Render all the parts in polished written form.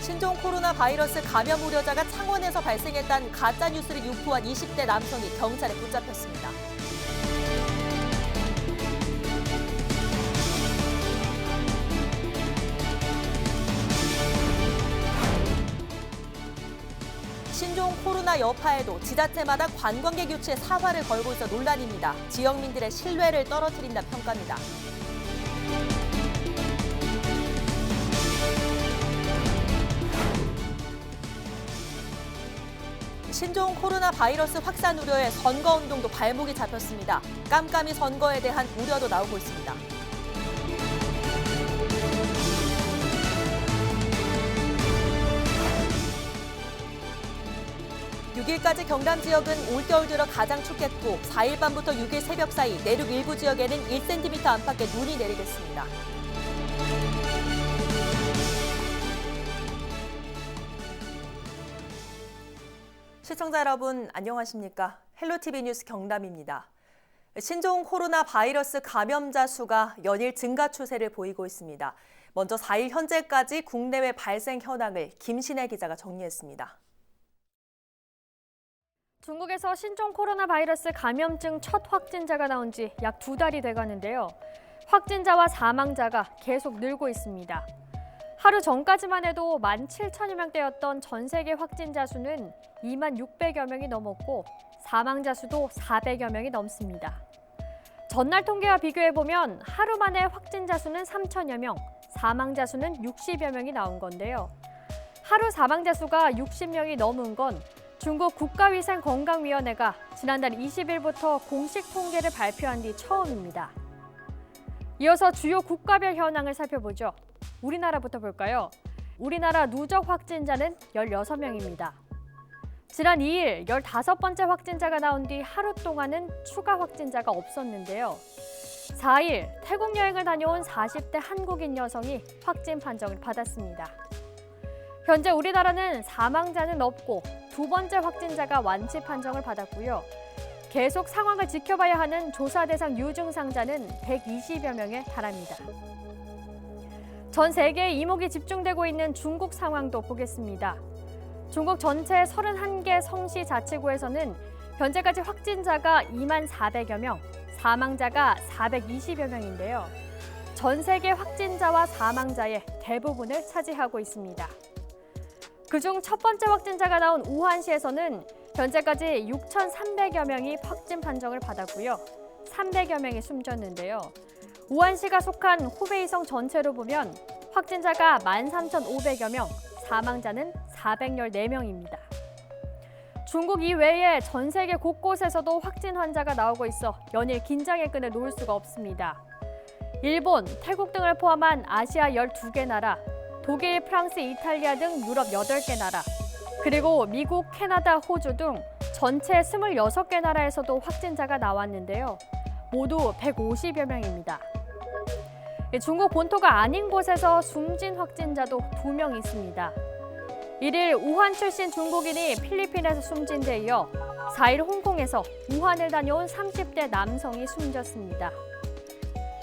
신종 코로나 바이러스 감염 우려자가 창원에서 발생했다는 가짜 뉴스를 유포한 20대 남성이 경찰에 붙잡혔습니다. 신종 코로나 여파에도 지자체마다 관광객 유치에 사활을 걸고 있어 논란입니다. 지역민들의 신뢰를 떨어뜨린다 평가입니다. 신종 코로나 바이러스 확산 우려에 선거운동도 발목이 잡혔습니다. 깜깜이 선거에 대한 우려도 나오고 있습니다. 6일까지 경남 지역은 올겨울 들어 가장 춥겠고 4일 밤부터 6일 새벽 사이 내륙 일부 지역에는 1cm 안팎의 눈이 내리겠습니다. 시청자 여러분 안녕하십니까? 헬로티비 뉴스 경남입니다. 신종 코로나 바이러스 감염자 수가 연일 증가 추세를 보이고 있습니다. 먼저 4일 현재까지 국내외 발생 현황을 김신혜 기자가 정리했습니다. 중국에서 신종 코로나 바이러스 감염증 첫 확진자가 나온 지 약 2달이 돼가는데요. 확진자와 사망자가 계속 늘고 있습니다. 하루 전까지만 해도 17,000여 명대였던 전 세계 확진자 수는 26,600여 명이 넘었고 사망자 수도 400여 명이 넘습니다. 전날 통계와 비교해보면 하루 만에 확진자 수는 3,000여 명, 사망자 수는 60여 명이 나온 건데요. 하루 사망자 수가 60명이 넘은 건 중국 국가위생건강위원회가 지난달 20일부터 공식 통계를 발표한 뒤 처음입니다. 이어서 주요 국가별 현황을 살펴보죠. 우리나라부터 볼까요? 우리나라 누적 확진자는 16명입니다. 지난 2일 15번째 확진자가 나온 뒤 하루 동안은 추가 확진자가 없었는데요. 4일 태국 여행을 다녀온 40대 한국인 여성이 확진 판정을 받았습니다. 현재 우리나라는 사망자는 없고 2번째 확진자가 완치 판정을 받았고요. 계속 상황을 지켜봐야 하는 조사 대상 유증상자는 120여 명에 달합니다. 전 세계의 이목이 집중되고 있는 중국 상황도 보겠습니다. 중국 전체 31개 성시 자치구에서는 현재까지 확진자가 2만 400여 명, 사망자가 420여 명인데요. 전 세계 확진자와 사망자의 대부분을 차지하고 있습니다. 그중 첫 번째 확진자가 나온 우한시에서는 현재까지 6,300여 명이 확진 판정을 받았고요. 300여 명이 숨졌는데요. 우한시가 속한 후베이성 전체로 보면 확진자가 13,500여 명, 사망자는 414명입니다. 중국 이외에 전 세계 곳곳에서도 확진 환자가 나오고 있어 연일 긴장의 끈을 놓을 수가 없습니다. 일본, 태국 등을 포함한 아시아 12개 나라, 독일, 프랑스, 이탈리아 등 유럽 8개 나라, 그리고 미국, 캐나다, 호주 등 전체 26개 나라에서도 확진자가 나왔는데요. 모두 150여 명입니다. 중국 본토가 아닌 곳에서 숨진 확진자도 2명 있습니다. 1일 우한 출신 중국인이 필리핀에서 숨진 데 이어 4일 홍콩에서 우한을 다녀온 30대 남성이 숨졌습니다.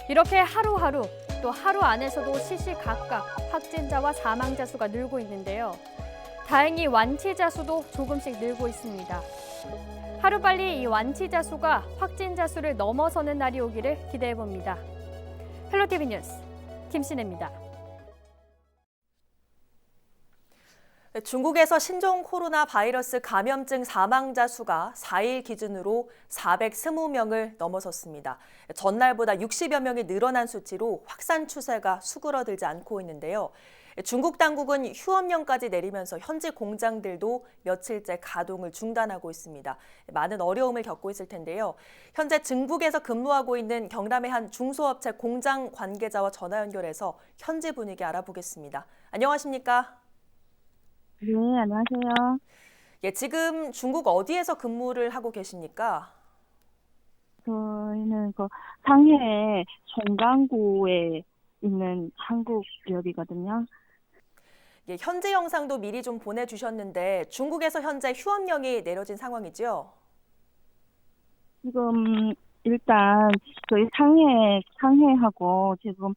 이렇게 하루하루 또 하루 안에서도 시시각각 확진자와 사망자 수가 늘고 있는데요. 다행히 완치자 수도 조금씩 늘고 있습니다. 하루빨리 이 완치자 수가 확진자 수를 넘어서는 날이 오기를 기대해봅니다. 헬로티비 뉴스 김신혜입니다. 중국에서 신종 코로나 바이러스 감염증 사망자 수가 4일 기준으로 420명을 넘어섰습니다. 전날보다 60여 명이 늘어난 수치로 확산 추세가 수그러들지 않고 있는데요. 중국 당국은 휴업령까지 내리면서 현지 공장들도 며칠째 가동을 중단하고 있습니다. 많은 어려움을 겪고 있을 텐데요. 현재 중국에서 근무하고 있는 경남의 한 중소업체 공장 관계자와 전화 연결해서 현지 분위기 알아보겠습니다. 안녕하십니까? 네, 안녕하세요. 예, 지금 중국 어디에서 근무를 하고 계십니까? 저희는 상해 송강구에 있는 한국 기업이거든요. 예, 현재 영상도 미리 좀 보내주셨는데 중국에서 현재 휴업령이 내려진 상황이죠? 지금 일단 저희 상해하고 지금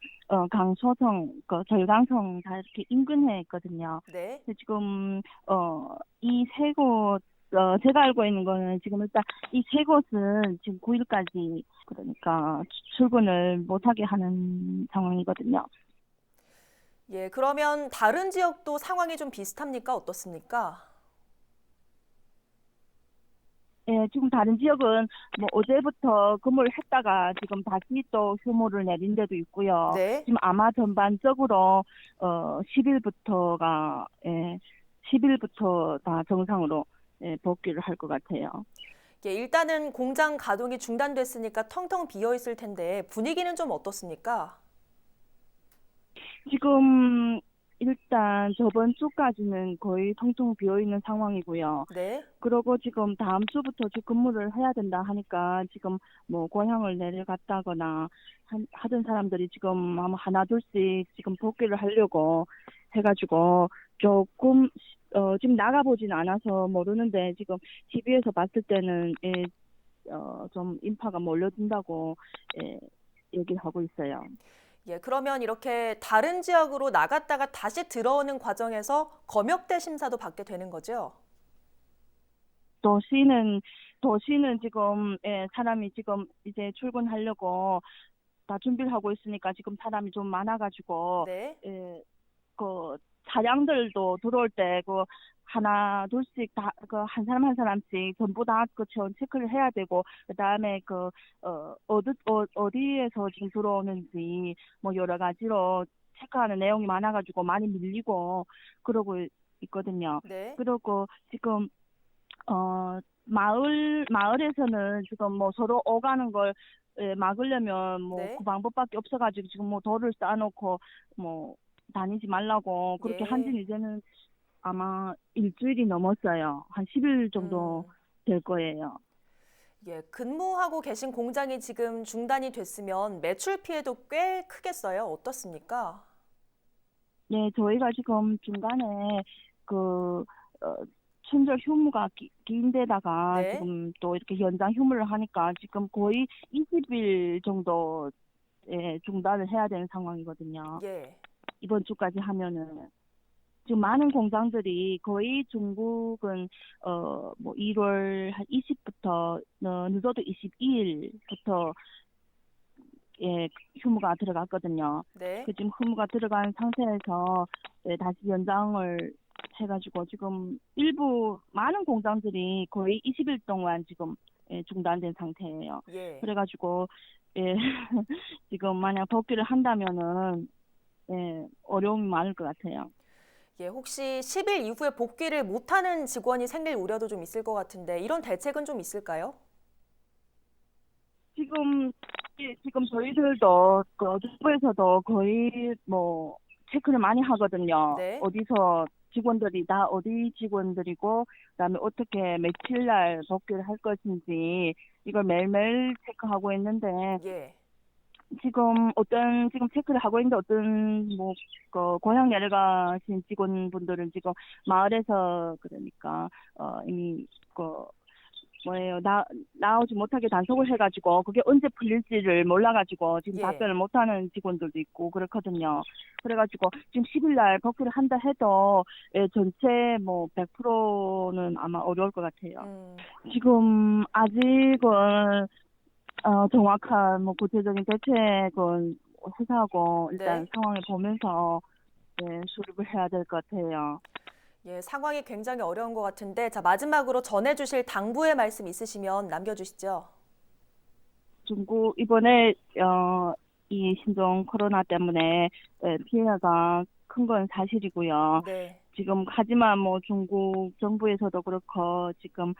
강소성, 절강성 다 이렇게 인근에 있거든요. 네. 근데 지금 이 세 곳, 제가 알고 있는 거는 지금 일단 이 세 곳은 지금 9일까지 그러니까 출근을 못하게 하는 상황이거든요. 예, 그러면 다른 지역도 상황이 좀 비슷합니까? 어떻습니까? 예, 지금 다른 지역은 뭐 어제부터 근무를 했다가 지금 다시 또 휴무를 내린 데도 있고요. 네. 지금 아마 전반적으로 10일부터가 10일부터 다 정상으로 복귀를 할 것 같아요. 예, 일단은 공장 가동이 중단됐으니까 텅텅 비어 있을 텐데 분위기는 좀 어떻습니까? 지금 일단 저번 주까지는 거의 텅텅 비어 있는 상황이고요. 네. 그러고 지금 다음 주부터 주 근무를 해야 된다 하니까 지금 뭐 고향을 내려갔다거나 하던 사람들이 지금 아마 하나 둘씩 지금 복귀를 하려고 해가지고 조금 지금 나가보진 않아서 모르는데 지금 TV에서 봤을 때는 좀 인파가 몰려든다고 얘기를 하고 있어요. 예, 그러면 이렇게 다른 지역으로 나갔다가 다시 들어오는 과정에서 검역대 심사도 받게 되는 거죠? 도시는 지금 사람이 지금 이제 출근하려고 다 준비를 하고 있으니까 지금 사람이 좀 많아가지고 네. 그 차량들도 들어올 때 그 하나 둘씩 다 그 한 사람 한 사람씩 전부 다 그 체크를 해야 되고 그다음에 어디에서 지금 들어오는지 뭐 여러 가지로 체크하는 내용이 많아가지고 많이 밀리고 그러고 있거든요. 네. 그리고 지금 마을에서는 지금 뭐 서로 오가는 걸 막으려면 뭐 네. 그 방법밖에 없어가지고 지금 뭐 돌을 쌓아놓고 뭐 다니지 말라고 그렇게 한 예. 지는 이제는 아마 일주일이 넘었어요. 한 10일 정도 될 거예요. 예, 근무하고 계신 공장이 지금 중단이 됐으면 매출 피해도 꽤 크겠어요. 어떻습니까? 네, 저희가 지금 중간에 그春절 휴무가 긴 데다가 네. 지금 또 이렇게 연장 휴무를 하니까 지금 거의 20일 정도 중단을 해야 되는 상황이거든요. 예. 이번 주까지 하면은 지금 많은 공장들이 거의 중국은 뭐 1월 한 20부터 늦어도 22일부터 휴무가 들어갔거든요. 네. 그 지금 휴무가 들어간 상태에서 다시 연장을 해가지고 지금 일부 많은 공장들이 거의 20일 동안 지금 중단된 상태예요. 예. 그래가지고 지금 만약 복귀를 한다면은 어려움이 많을 것 같아요. 예, 혹시 10일 이후에 복귀를 못하는 직원이 생길 우려도 좀 있을 것 같은데 이런 대책은 좀 있을까요? 지금 저희들도 그 정부에서도 거의 뭐 체크를 많이 하거든요. 네. 어디서 직원들이 다 어디 직원들이고 그다음에 어떻게 며칠 날 복귀를 할 것인지 이걸 매일매일 체크하고 있는데 예. 지금 체크를 하고 있는데 고향 내려가신 직원분들은 지금 마을에서 그러니까 이미 나오지 못하게 단속을 해가지고 그게 언제 풀릴지를 몰라가지고 지금 예. 답변을 못하는 직원들도 있고 그렇거든요. 그래가지고 지금 10일 날 복귀를 한다 해도 전체 뭐 100%는 아마 어려울 것 같아요. 지금 아직은 정확한 뭐 구체적인 대책은 회사하고 일단 네. 상황을 보면서 수립을 해야 될 것 같아요. 예, 상황이 굉장히 어려운 것 같은데 자, 마지막으로 전해주실 당부의 말씀 있으시면 남겨주시죠. 중국 이번에 이 신종 코로나 때문에 피해가 큰 건 사실이고요. 네. 지금 하지만 뭐 중국 정부에서도 그렇고 지금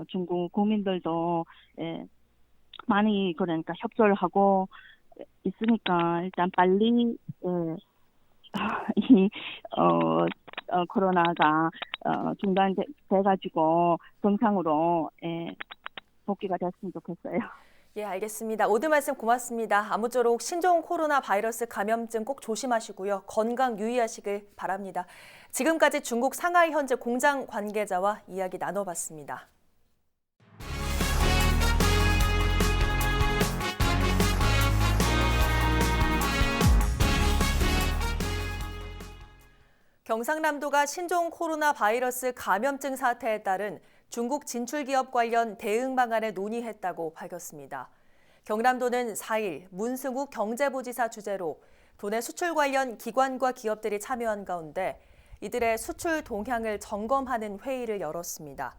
중국 국민들도 많이 그러니까 협조를 하고 있으니까 일단 빨리 이 코로나가 중단돼가지고 정상으로 복귀가 됐으면 좋겠어요. 예, 알겠습니다. 모든 말씀 고맙습니다. 아무쪼록 신종 코로나 바이러스 감염증 꼭 조심하시고요. 건강 유의하시길 바랍니다. 지금까지 중국 상하이 현재 공장 관계자와 이야기 나눠봤습니다. 경상남도가 신종 코로나 바이러스 감염증 사태에 따른 중국 진출 기업 관련 대응 방안을 논의했다고 밝혔습니다. 경남도는 4일 문승욱 경제부지사 주재로 도내 수출 관련 기관과 기업들이 참여한 가운데 이들의 수출 동향을 점검하는 회의를 열었습니다.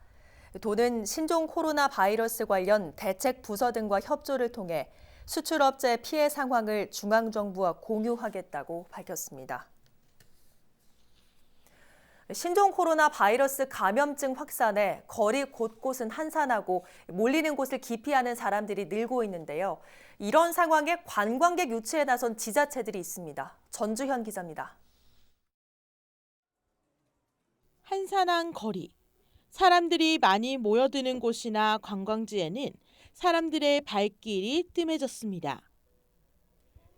도는 신종 코로나 바이러스 관련 대책 부서 등과 협조를 통해 수출업체 피해 상황을 중앙정부와 공유하겠다고 밝혔습니다. 신종 코로나 바이러스 감염증 확산에 거리 곳곳은 한산하고 몰리는 곳을 기피하는 사람들이 늘고 있는데요. 이런 상황에 관광객 유치에 나선 지자체들이 있습니다. 전주현 기자입니다. 한산한 거리. 사람들이 많이 모여드는 곳이나 관광지에는 사람들의 발길이 뜸해졌습니다.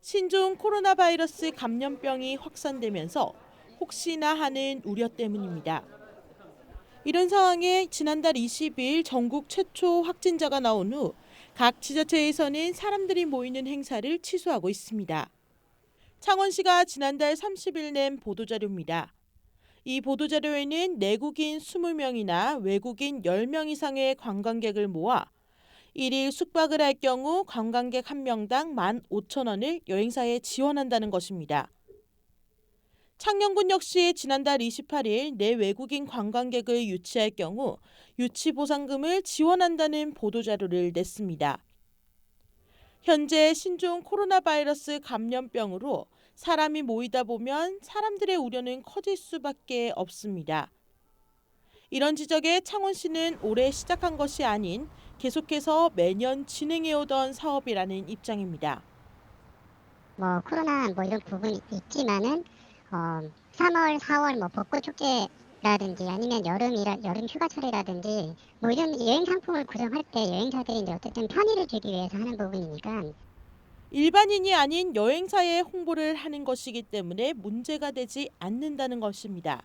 신종 코로나 바이러스 감염병이 확산되면서 혹시나 하는 우려 때문입니다. 이런 상황에 지난달 20일 전국 최초 확진자가 나온 후 각 지자체에서는 사람들이 모이는 행사를 취소하고 있습니다. 창원시가 지난달 30일 낸 보도자료입니다. 이 보도자료에는 내국인 20명이나 외국인 10명 이상의 관광객을 모아 1일 숙박을 할 경우 관광객 1명당 15,000원을 여행사에 지원한다는 것입니다. 창녕군 역시 지난달 28일 내 외국인 관광객을 유치할 경우 유치 보상금을 지원한다는 보도자료를 냈습니다. 현재 신종 코로나 바이러스 감염병으로 사람이 모이다 보면 사람들의 우려는 커질 수밖에 없습니다. 이런 지적에 창원시는 올해 시작한 것이 아닌 계속해서 매년 진행해오던 사업이라는 입장입니다. 코로나 이런 부분이 있지만은 3월, 4월 벚꽃 축제라든지 아니면 여름 휴가철이라든지 이런 여행 상품을 구성할 때 여행사들이 이제 어쨌든 편의를 주기 위해서 하는 부분이니까 일반인이 아닌 여행사에 홍보를 하는 것이기 때문에 문제가 되지 않는다는 것입니다.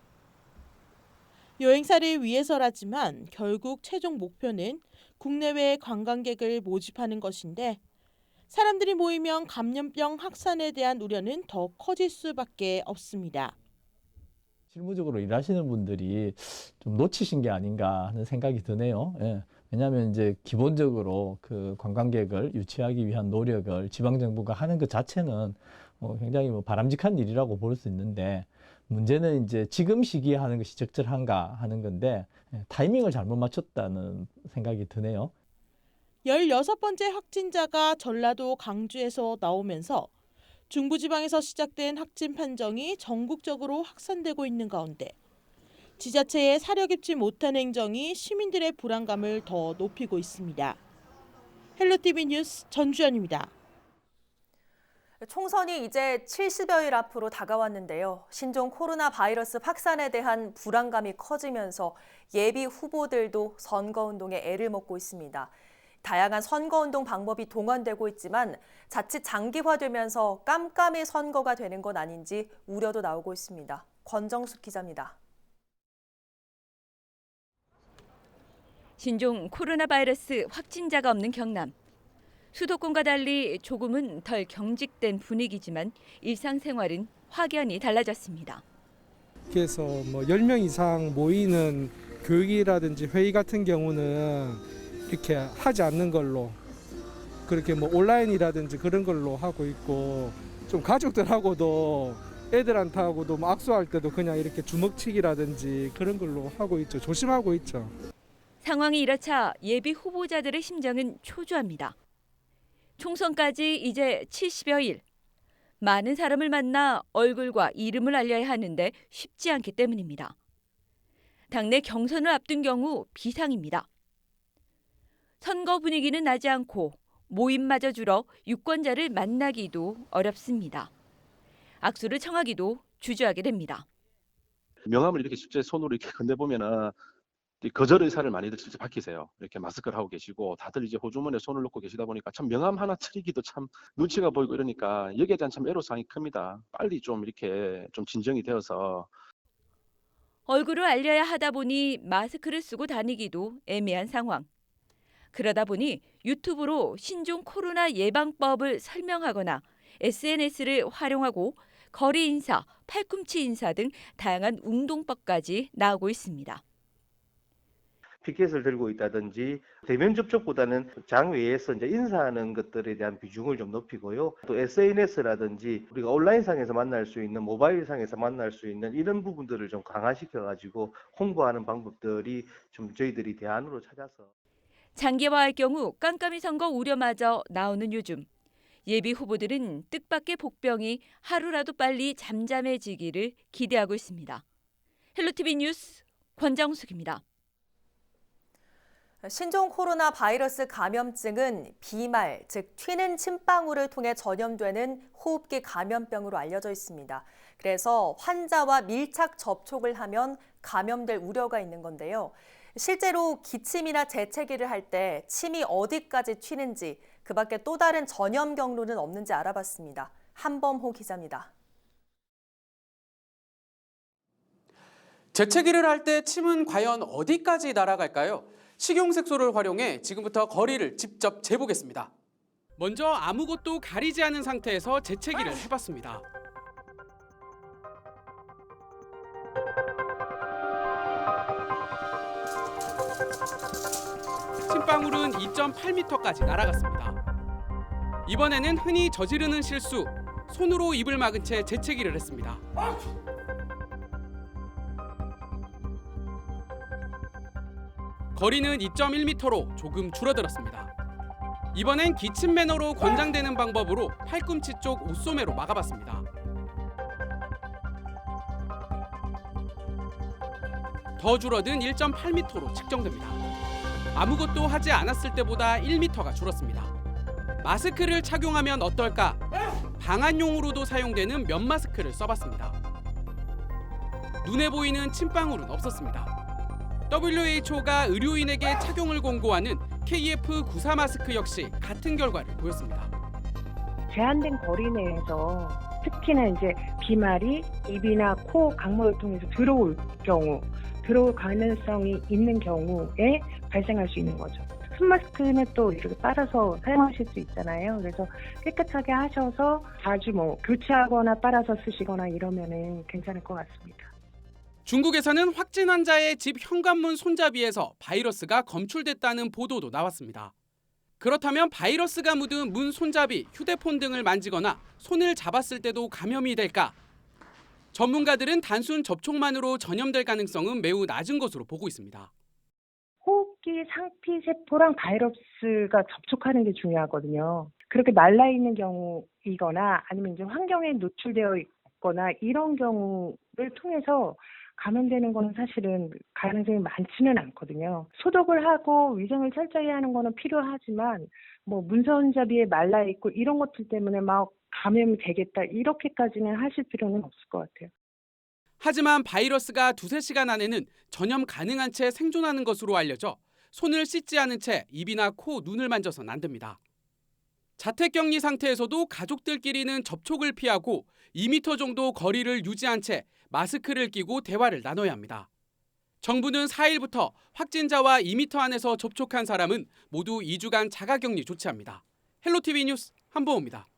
여행사를 위해서라지만 결국 최종 목표는 국내외 관광객을 모집하는 것인데 사람들이 모이면 감염병 확산에 대한 우려는 더 커질 수밖에 없습니다. 실무적으로 일하시는 분들이 좀 놓치신 게 아닌가 하는 생각이 드네요. 예. 왜냐하면 이제 기본적으로 그 관광객을 유치하기 위한 노력을 지방정부가 하는 것 자체는 굉장히 바람직한 일이라고 볼 수 있는데 문제는 이제 지금 시기에 하는 것이 적절한가 하는 건데 타이밍을 잘못 맞췄다는 생각이 드네요. 16번째 확진자가 전라도 강주에서 나오면서 중부지방에서 시작된 확진 판정이 전국적으로 확산되고 있는 가운데 지자체의 사려 깊지 못한 행정이 시민들의 불안감을 더 높이고 있습니다. 헬로티비 뉴스 전주현입니다. 총선이 이제 70여일 앞으로 다가왔는데요. 신종 코로나 바이러스 확산에 대한 불안감이 커지면서 예비 후보들도 선거운동에 애를 먹고 있습니다. 다양한 선거운동 방법이 동원되고 있지만 자칫 장기화되면서 깜깜이 선거가 되는 건 아닌지 우려도 나오고 있습니다. 권정숙 기자입니다. 신종 코로나 바이러스 확진자가 없는 경남. 수도권과 달리 조금은 덜 경직된 분위기지만 일상생활은 확연히 달라졌습니다. 그래서 10명 이상 모이는 교육이라든지 회의 같은 경우는 이렇게 하지 않는 걸로 그렇게 온라인이라든지 그런 걸로 하고 있고 좀 가족들하고도 애들한테하고도 악수할 때도 그냥 이렇게 주먹치기라든지 그런 걸로 하고 있죠. 조심하고 있죠. 상황이 이렇자 예비 후보자들의 심정은 초조합니다. 총선까지 이제 70여일. 많은 사람을 만나 얼굴과 이름을 알려야 하는데 쉽지 않기 때문입니다. 당내 경선을 앞둔 경우 비상입니다. 선거 분위기는 나지 않고 모임마저 줄어 유권자를 만나기도 어렵습니다. 악수를 청하기도 주저하게 됩니다. 명함을 이렇게 실제 손으로 이렇게 건네보면은 거절 의사를 많이들 실제 밝히세요. 이렇게 마스크를 하고 계시고 다들 이제 호주머니에 손을 넣고 계시다 보니까 참 명함 하나 차리기도 참 눈치가 보이고 이러니까 여기에 대한 참 애로사항이 큽니다. 빨리 좀 이렇게 좀 진정이 되어서 얼굴을 알려야 하다 보니 마스크를 쓰고 다니기도 애매한 상황. 그러다 보니 유튜브로 신종 코로나 예방법을 설명하거나 SNS를 활용하고 거리 인사, 팔꿈치 인사 등 다양한 운동법까지 나오고 있습니다. 피켓을 들고 있다든지 대면 접촉보다는 장외에서 이제 인사하는 것들에 대한 비중을 좀 높이고요. 또 SNS라든지 우리가 온라인상에서 만날 수 있는 모바일상에서 만날 수 있는 이런 부분들을 좀 강화시켜 가지고 홍보하는 방법들이 좀 저희들이 대안으로 찾아서 장기화할 경우 깜깜이 선거 우려마저 나오는 요즘. 예비 후보들은 뜻밖의 복병이 하루라도 빨리 잠잠해지기를 기대하고 있습니다. 헬로티비 뉴스 권정숙입니다. 신종 코로나 바이러스 감염증은 비말, 즉 튀는 침방울을 통해 전염되는 호흡기 감염병으로 알려져 있습니다. 그래서 환자와 밀착 접촉을 하면 감염될 우려가 있는 건데요. 실제로 기침이나 재채기를 할 때 침이 어디까지 튀는지, 그 밖에 또 다른 전염 경로는 없는지 알아봤습니다. 한범호 기자입니다. 재채기를 할 때 침은 과연 어디까지 날아갈까요? 식용색소를 활용해 지금부터 거리를 직접 재보겠습니다. 먼저 아무것도 가리지 않은 상태에서 재채기를 해봤습니다. 침방울은 2.8m까지 날아갔습니다. 이번에는 흔히 저지르는 실수, 손으로 입을 막은 채 재채기를 했습니다. 거리는 2.1m로 조금 줄어들었습니다. 이번엔 기침 매너로 권장되는 방법으로 팔꿈치 쪽 옷소매로 막아봤습니다. 더 줄어든 1.8m로 측정됩니다. 아무것도 하지 않았을 때보다 1m가 줄었습니다. 마스크를 착용하면 어떨까? 방한용으로도 사용되는 면 마스크를 써봤습니다. 눈에 보이는 침방울은 없었습니다. WHO가 의료인에게 착용을 권고하는 KF94 마스크 역시 같은 결과를 보였습니다. 제한된 거리 내에서 특히나 이제 비말이 입이나 코 강물을 통해서 들어올 가능성이 있는 경우에 발생할 수 있는 거죠. 손 마스크는 또 이렇게 빨아서 사용하실 수 있잖아요. 그래서 깨끗하게 하셔서 자주 교체하거나 빨아서 쓰시거나 이러면은 괜찮을 것 같습니다. 중국에서는 확진 환자의 집 현관문 손잡이에서 바이러스가 검출됐다는 보도도 나왔습니다. 그렇다면 바이러스가 묻은 문 손잡이, 휴대폰 등을 만지거나 손을 잡았을 때도 감염이 될까? 전문가들은 단순 접촉만으로 전염될 가능성은 매우 낮은 것으로 보고 있습니다. 호흡기 상피세포랑 바이러스가 접촉하는 게 중요하거든요. 그렇게 말라있는 경우이거나 아니면 이제 환경에 노출되어 있거나 이런 경우를 통해서 감염되는 거는 사실은 가능성이 많지는 않거든요. 소독을 하고 위생을 철저히 하는 거는 필요하지만 문손잡이에 말라 있고 이런 것들 때문에 막 감염이 되겠다 이렇게까지는 하실 필요는 없을 것 같아요. 하지만 바이러스가 2~3시간 안에는 전염 가능한 채 생존하는 것으로 알려져 손을 씻지 않은 채 입이나 코, 눈을 만져서는 안 됩니다. 자택격리 상태에서도 가족들끼리는 접촉을 피하고 2m 정도 거리를 유지한 채 마스크를 끼고 대화를 나눠야 합니다. 정부는 4일부터 확진자와 2m 안에서 접촉한 사람은 모두 2주간 자가격리 조치합니다. 헬로티비 뉴스 한보호입니다.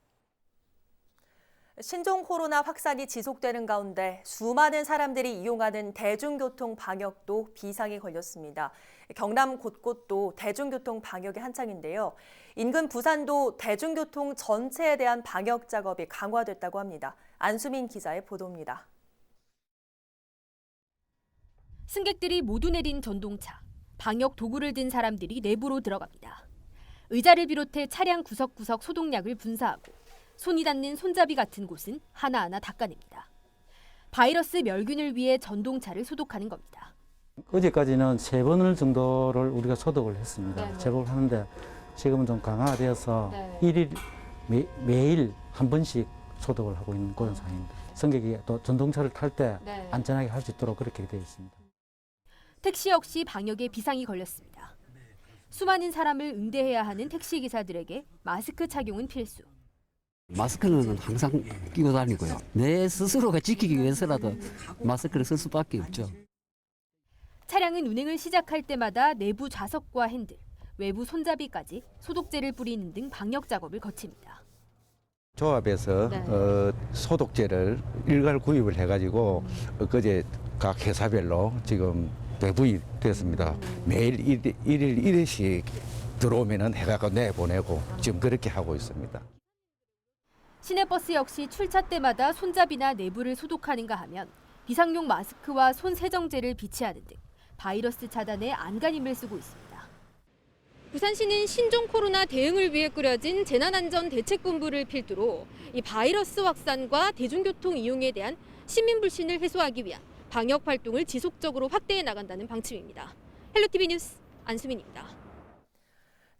신종 코로나 확산이 지속되는 가운데 수많은 사람들이 이용하는 대중교통 방역도 비상이 걸렸습니다. 경남 곳곳도 대중교통 방역이 한창인데요. 인근 부산도 대중교통 전체에 대한 방역 작업이 강화됐다고 합니다. 안수민 기자의 보도입니다. 승객들이 모두 내린 전동차. 방역 도구를 든 사람들이 내부로 들어갑니다. 의자를 비롯해 차량 구석구석 소독약을 분사하고 손이 닿는 손잡이 같은 곳은 하나하나 닦아냅니다. 바이러스 멸균을 위해 전동차를 소독하는 겁니다. 어제까지는 3번 정도를 우리가 소독을 했습니다. 제법을 하는데 지금은 좀 강화되어서 일일 매일 한 번씩 소독을 하고 있는 그런 상황입니다. 승객이 또 전동차를 탈 때 안전하게 할 수 있도록 그렇게 되어 있습니다. 택시 역시 방역에 비상이 걸렸습니다. 수많은 사람을 응대해야 하는 택시기사들에게 마스크 착용은 필수. 마스크는 항상 끼고 다니고요. 내 스스로가 지키기 위해서라도 마스크를 쓸 수밖에 없죠. 차량은 운행을 시작할 때마다 내부 좌석과 핸들, 외부 손잡이까지 소독제를 뿌리는 등 방역 작업을 거칩니다. 조합에서 소독제를 일괄 구입을 해가지고 그제 각 회사별로 지금 배부이 됐습니다. 매일 일일 1회씩 들어오면은 해가지고 내보내고 지금 그렇게 하고 있습니다. 시내버스 역시 출차 때마다 손잡이나 내부를 소독하는가 하면 비상용 마스크와 손 세정제를 비치하는 등 바이러스 차단에 안간힘을 쓰고 있습니다. 부산시는 신종 코로나 대응을 위해 꾸려진 재난안전대책본부를 필두로 이 바이러스 확산과 대중교통 이용에 대한 시민 불신을 해소하기 위한 방역 활동을 지속적으로 확대해 나간다는 방침입니다. 헬로티비 뉴스 안수민입니다.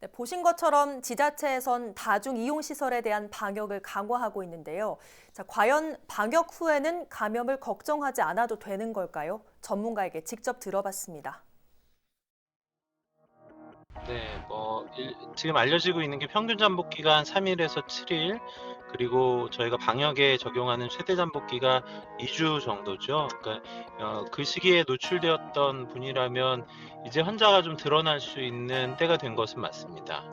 네, 보신 것처럼 지자체에선 다중 이용 시설에 대한 방역을 강화하고 있는데요. 자, 과연 방역 후에는 감염을 걱정하지 않아도 되는 걸까요? 전문가에게 직접 들어봤습니다. 네, 지금 알려지고 있는 게 평균 잠복 기간 3일에서 7일, 그리고 저희가 방역에 적용하는 최대 잠복기가 2주 정도죠. 그러니까 그 시기에 노출되었던 분이라면 이제 환자가 좀 드러날 수 있는 때가 된 것은 맞습니다.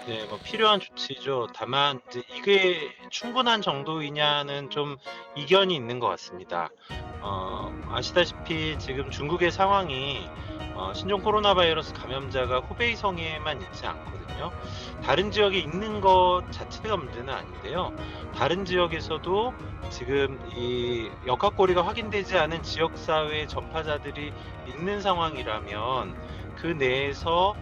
네, 필요한 조치죠. 다만 이제 이게 충분한 정도이냐는 좀 이견이 있는 것 같습니다. 아시다시피 지금 중국의 상황이 신종 코로나 바이러스 감염자가 후베이성에만 있지 않거든요. 다른 지역에 있는 것 자체가 문제는 아닌데요. 다른 지역에서도 지금 이 역학고리가 확인되지 않은 지역사회 전파자들이 있는 상황이라면 그 내에서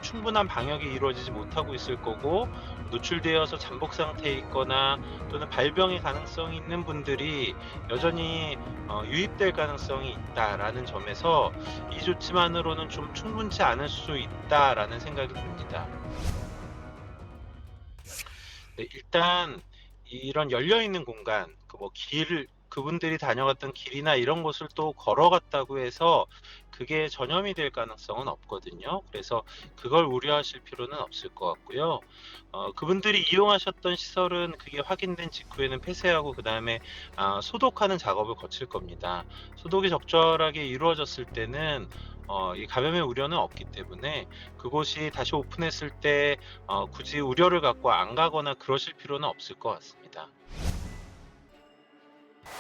충분한 방역이 이루어지지 못하고 있을 거고, 노출되어서 잠복 상태에 있거나 또는 발병의 가능성이 있는 분들이 여전히 유입될 가능성이 있다라는 점에서 이 조치만으로는 좀 충분치 않을 수 있다라는 생각이 듭니다. 네, 일단 이런 열려있는 공간, 그분들이 다녀갔던 길이나 이런 곳을 또 걸어갔다고 해서 그게 전염이 될 가능성은 없거든요. 그래서 그걸 우려하실 필요는 없을 것 같고요. 그분들이 이용하셨던 시설은 그게 확인된 직후에는 폐쇄하고 그 다음에 소독하는 작업을 거칠 겁니다. 소독이 적절하게 이루어졌을 때는 이 감염의 우려는 없기 때문에 그곳이 다시 오픈했을 때 굳이 우려를 갖고 안 가거나 그러실 필요는 없을 것 같습니다.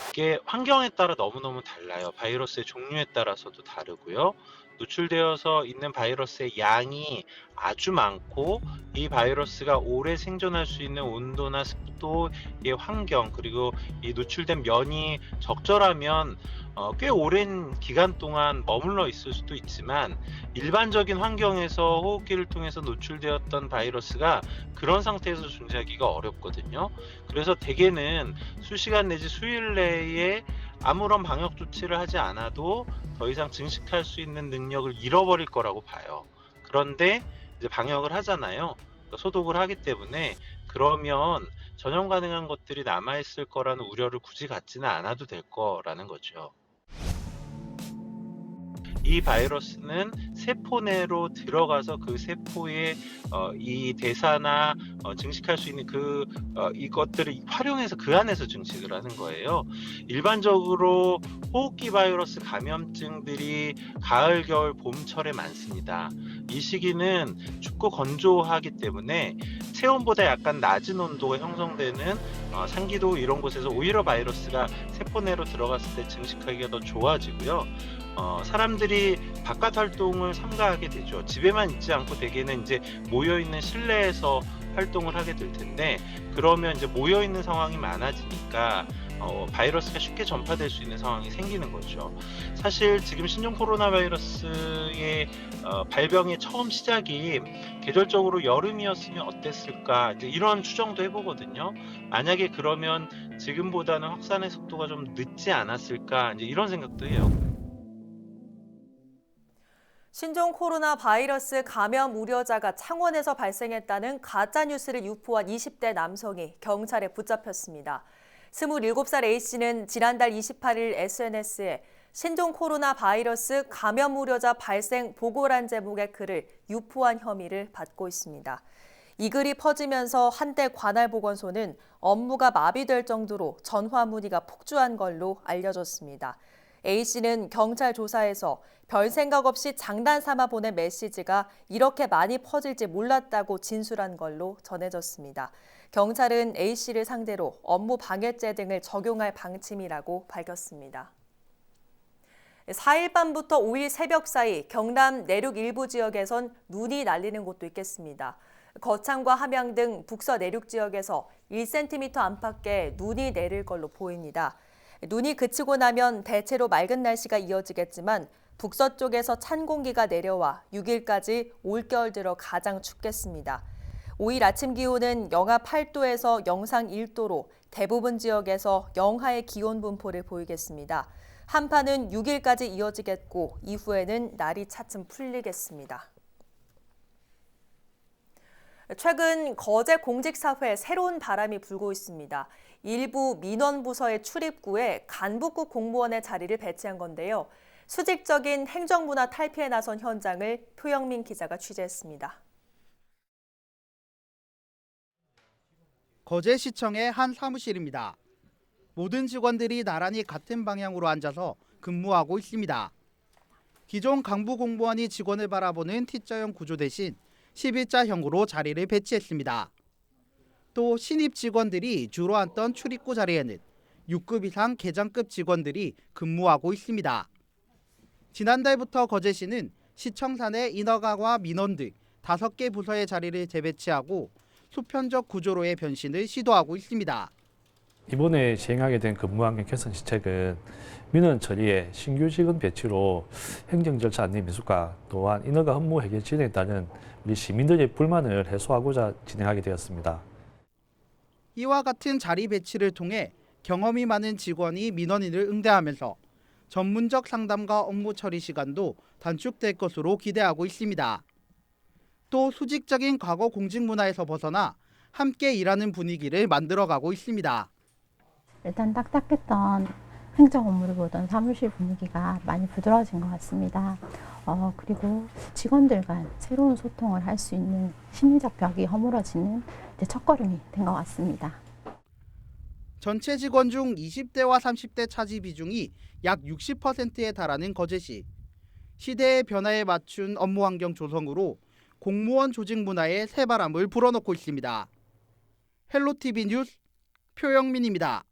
이게 환경에 따라 너무너무 달라요. 바이러스의 종류에 따라서도 다르고요. 노출되어서 있는 바이러스의 양이 아주 많고 이 바이러스가 오래 생존할 수 있는 온도나 습도의 환경, 그리고 이 노출된 면이 적절하면 꽤 오랜 기간 동안 머물러 있을 수도 있지만, 일반적인 환경에서 호흡기를 통해서 노출되었던 바이러스가 그런 상태에서 존재하기가 어렵거든요. 그래서 대개는 수시간 내지 수일 내에 아무런 방역 조치를 하지 않아도 더 이상 증식할 수 있는 능력을 잃어버릴 거라고 봐요. 그런데 이제 방역을 하잖아요. 소독을 하기 때문에 그러면 전염 가능한 것들이 남아있을 거라는 우려를 굳이 갖지는 않아도 될 거라는 거죠. 이 바이러스는 세포 내로 들어가서 그 세포의 이 대사나 증식할 수 있는 이것들을 활용해서 그 안에서 증식을 하는 거예요. 일반적으로 호흡기 바이러스 감염증들이 가을, 겨울, 봄철에 많습니다. 이 시기는 춥고 건조하기 때문에 체온보다 약간 낮은 온도가 형성되는 상기도 이런 곳에서 오히려 바이러스가 세포 내로 들어갔을 때 증식하기가 더 좋아지고요. 사람들이 바깥 활동을 삼가하게 되죠. 집에만 있지 않고 대개는 이제 모여있는 실내에서 활동을 하게 될 텐데, 그러면 이제 모여있는 상황이 많아지니까 바이러스가 쉽게 전파될 수 있는 상황이 생기는 거죠. 사실 지금 신종 코로나 바이러스의 발병의 처음 시작이 계절적으로 여름이었으면 어땠을까, 이제 이런 추정도 해보거든요. 만약에 그러면 지금보다는 확산의 속도가 좀 늦지 않았을까, 이제 이런 생각도 해요. 신종 코로나 바이러스 감염 우려자가 창원에서 발생했다는 가짜뉴스를 유포한 20대 남성이 경찰에 붙잡혔습니다. 27살 A씨는 지난달 28일 SNS에 신종 코로나 바이러스 감염 우려자 발생 보고란 제목의 글을 유포한 혐의를 받고 있습니다. 이 글이 퍼지면서 한대 관할보건소는 업무가 마비될 정도로 전화 문의가 폭주한 걸로 알려졌습니다. A씨는 경찰 조사에서 별 생각 없이 장난 삼아 보낸 메시지가 이렇게 많이 퍼질지 몰랐다고 진술한 걸로 전해졌습니다. 경찰은 A씨를 상대로 업무 방해죄 등을 적용할 방침이라고 밝혔습니다. 4일 밤부터 5일 새벽 사이 경남 내륙 일부 지역에선 눈이 날리는 곳도 있겠습니다. 거창과 함양 등 북서 내륙 지역에서 1cm 안팎의 눈이 내릴 걸로 보입니다. 눈이 그치고 나면 대체로 맑은 날씨가 이어지겠지만 북서쪽에서 찬 공기가 내려와 6일까지 올겨울 들어 가장 춥겠습니다. 5일 아침 기온은 영하 8도에서 영상 1도로 대부분 지역에서 영하의 기온 분포를 보이겠습니다. 한파는 6일까지 이어지겠고 이후에는 날이 차츰 풀리겠습니다. 최근 거제 공직사회에 새로운 바람이 불고 있습니다. 일부 민원부서의 출입구에 간부급 공무원의 자리를 배치한 건데요. 수직적인 행정문화 탈피에 나선 현장을 표영민 기자가 취재했습니다. 거제시청의 한 사무실입니다. 모든 직원들이 나란히 같은 방향으로 앉아서 근무하고 있습니다. 기존 간부 공무원이 직원을 바라보는 T자형 구조 대신 11자형으로 자리를 배치했습니다. 또 신입 직원들이 주로 앉던 출입구 자리에는 6급 이상 계장급 직원들이 근무하고 있습니다. 지난달부터 거제시는 시청 내 인허가와 민원 등 5개 부서의 자리를 재배치하고 수편적 구조로의 변신을 시도하고 있습니다. 이번에 시행하게 된 근무환경 개선 시책은 민원 처리에 신규 직원 배치로 행정 절차 안내 미숙과 또한 인허가 업무 해결 진행에 따른 우리 시민들의 불만을 해소하고자 진행하게 되었습니다. 이와 같은 자리 배치를 통해 경험이 많은 직원이 민원인을 응대하면서 전문적 상담과 업무 처리 시간도 단축될 것으로 기대하고 있습니다. 또 수직적인 과거 공직 문화에서 벗어나 함께 일하는 분위기를 만들어가고 있습니다. 일단 딱딱했던 행정 업무를 보던 사무실 분위기가 많이 부드러워진 것 같습니다. 그리고 직원들 간 새로운 소통을 할 수 있는 심리적 벽이 허물어지는 첫걸음이 된 것 같습니다. 전체 직원 중 20대와 30대 차지 비중이 약 60%에 달하는 거제시. 시대의 변화에 맞춘 업무 환경 조성으로 공무원 조직 문화에 새바람을 불어넣고 있습니다. 헬로티비 뉴스 표영민입니다.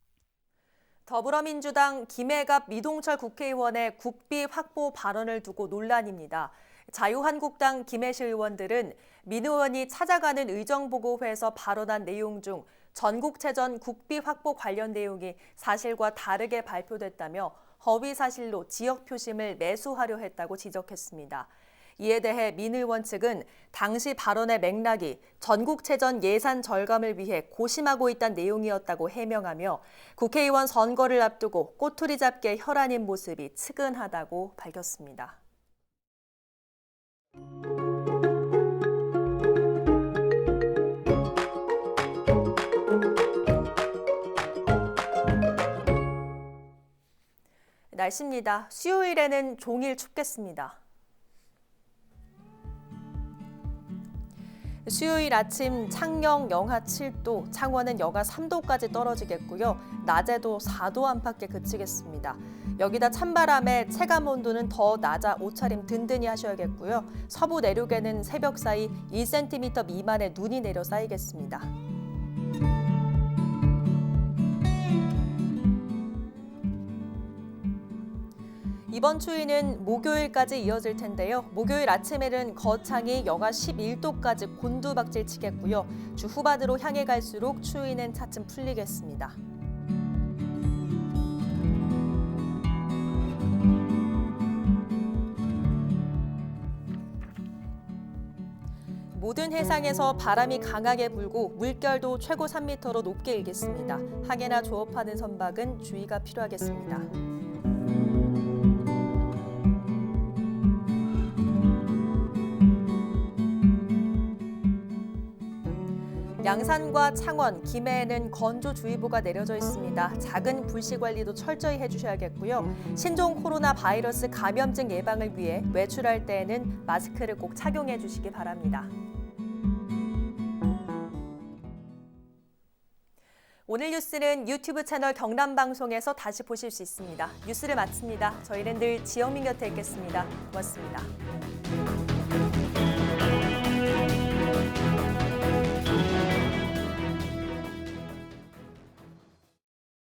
더불어민주당 김혜갑 미동철 국회의원의 국비 확보 발언을 두고 논란입니다. 자유한국당 김혜시 의원들은 민 의원이 찾아가는 의정보고회에서 발언한 내용 중 전국체전 국비 확보 관련 내용이 사실과 다르게 발표됐다며 허위 사실로 지역 표심을 매수하려 했다고 지적했습니다. 이에 대해 민 의원 측은 당시 발언의 맥락이 전국체전 예산 절감을 위해 고심하고 있다는 내용이었다고 해명하며 국회의원 선거를 앞두고 꼬투리 잡기에 혈안인 모습이 측은하다고 밝혔습니다. 날씨입니다. 수요일에는 종일 춥겠습니다. 수요일 아침 창녕 영하 7도, 창원은 영하 3도까지 떨어지겠고요. 낮에도 4도 안팎에 그치겠습니다. 여기다 찬바람에 체감 온도는 더 낮아 옷차림 든든히 하셔야겠고요. 서부 내륙에는 새벽 사이 1cm 미만의 눈이 내려 쌓이겠습니다. 이번 추위는 목요일까지 이어질 텐데요. 목요일 아침에는 거창이 영하 11도까지 곤두박질 치겠고요. 주 후반으로 향해 갈수록 추위는 차츰 풀리겠습니다. 모든 해상에서 바람이 강하게 불고 물결도 최고 3m로 높게 일겠습니다. 항해나 조업하는 선박은 주의가 필요하겠습니다. 양산과 창원, 김해에는 건조주의보가 내려져 있습니다. 작은 불씨 관리도 철저히 해주셔야겠고요. 신종 코로나 바이러스 감염증 예방을 위해 외출할 때에는 마스크를 꼭 착용해 주시기 바랍니다. 오늘 뉴스는 유튜브 채널 경남방송에서 다시 보실 수 있습니다. 뉴스를 마칩니다. 저희는 늘 지영민 곁에 있겠습니다. 고맙습니다.